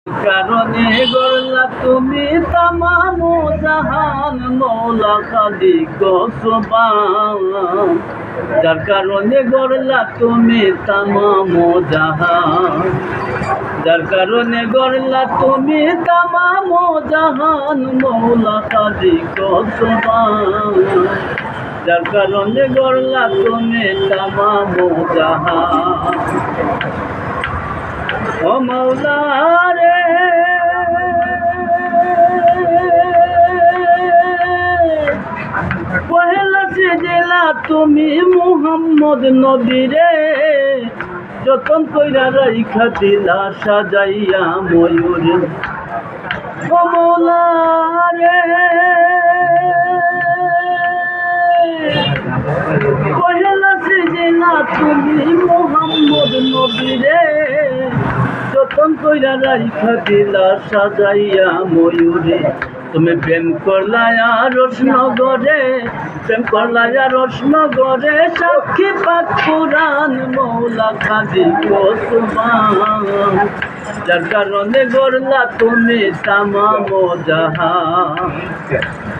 কারণে গড়লা তুমি তামাম জাহান মৌলা খালিক সুবহান। যার কারণে গড়লা তুমি তামাম জাহান, যার কারণে গড়লা তুমি তামাম জাহান মৌলা খালিক সুবহান। যার কারণে গড়লা তুমি তামাম জাহান। ও মৌলা রে পহেলা সেজেলা তুমি মুহাম্মদ নবী রে, যতন কইরা রাইখা দিলা সাজাইয়া ময়ূর। ও মৌলা রে পহেলা সেজেলা তুমি মুহাম্মদ নবী রে, যতন কইরা রাইখা দিলা সাজাইয়া ময়ূরে। তুমি প্রেম করলায়া রোশনগরে, প্রেম করলায়া রোশনগরে, সাক্ষী পাক কুরআন মৌলা খালিক সুবহান। যার কারণে গড়লা তুমি তামাম জাহান,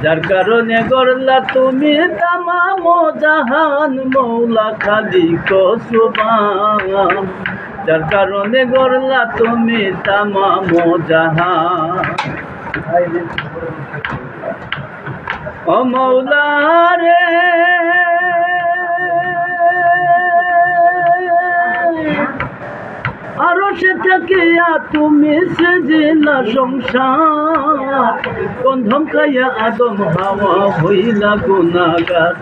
যার কারণে গড়লা তুমি তামাম জাহান মৌলা খালিক সুবহান। যার কারণে গড়লা তুমি তামাম জাহান। ও মৌলা রে আরো সে থাকিয়া তুমি সেজিলা সংসার, গন্ধম খাইয়া আদম হাওয়া হইলা গুনাহগার।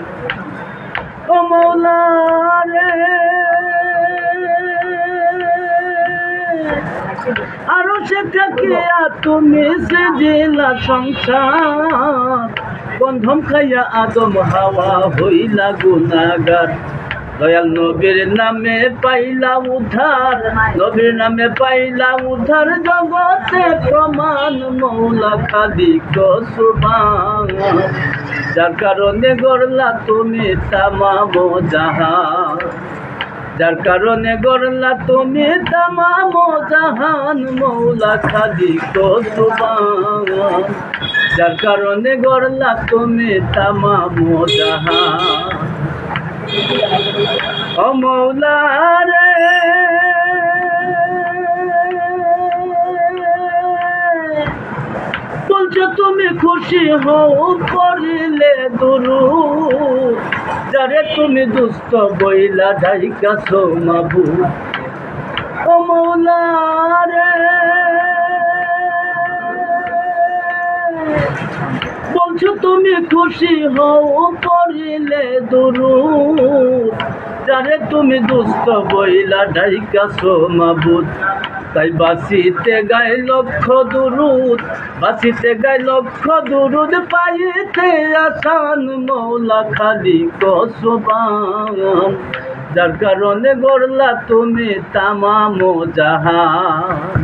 ও মৌলা রে আরো সে থাকিয়া তুমি সেজিলা সংসার, গন্ধম খাইয়া আদম হাওয়া হইলা গুনাহগার। দয়াল নবীর নামে পাইলা উদ্ধার, নবীর নামে পাইলা উদ্ধার, জগতে প্রমাণ মৌলা খালিক সুবহান। যার কারণে গড়লা তুমি তামাম জাহান, যার কারণে গড়লা তুমি তামাম জাহান মৌলা খালিক সুবহান। যার কারণে গড়লা তুমি তামাম জাহান। ও মৌলা রে বলছো তুমি খুশি হও করিলে দুরূদ, যারে তুমি দুস্থ বইলা ঢাইকাছো মাবুদ। ও মৌলা রে বলছো তুমি খুশি হও করিলে দুরূদ, যারে তুমি দুস্থ বইলা ঢাইকাছো মাবুদ। তাই বাঁচিতে গায় লক্ষ দুরূদ, বাঁচিতে গায় লক্ষ দুরূদ, পাইতে আসান মৌলা খালিক সুবহান। যার কারণে গড়লা তুমি তামাম জাহান,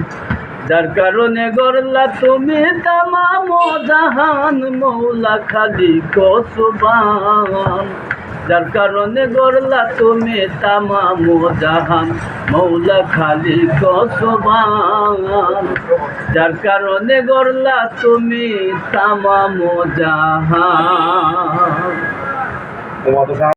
যার কারণে গড়লা তুমি তামাম জাহান মৌলা খালিক সুবহান। যার কারণে গড়লা তুমি তামাম জাহান মৌলা খালিক সুবহান। যার কারণে গড়লা তুমি তামাম জাহান।